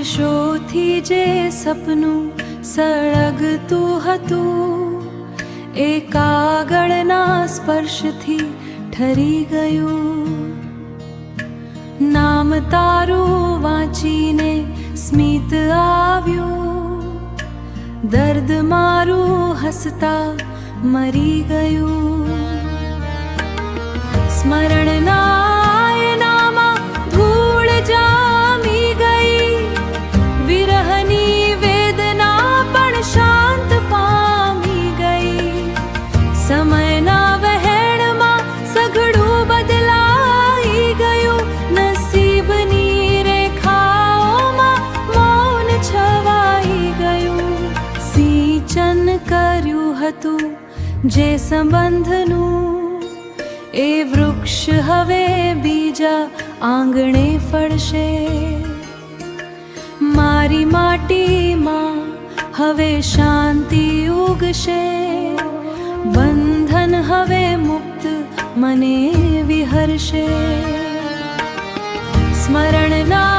વર્ષોથી જે સપનું સળગતું હતું એ કાગળના સ્પર્શથી ઠરી ગયું. નામ તારું વાંચીને સ્મિત આવ્યું, દર્દ મારું હસતા મરી ગયું. સ્મરણના એનામાં ધૂળ જામી ગઈ, વિરહની વેદના પણ શાંત પામી ગઈ. સમયના વહેણમાં સઘળું બદલાઈ ગયું, નસીબની રેખાઓમાં મૌન છવાઈ ગયું. સિંચન કર્યું હતું જે સંબંધનું, એ વૃક્ષ હવે બીજા આંગણે ફળશે. મારી માટીમાં હવે શાંતિ ઉગશે, બંધન હવે મુક્ત મને વિહરશે. સ્મરણના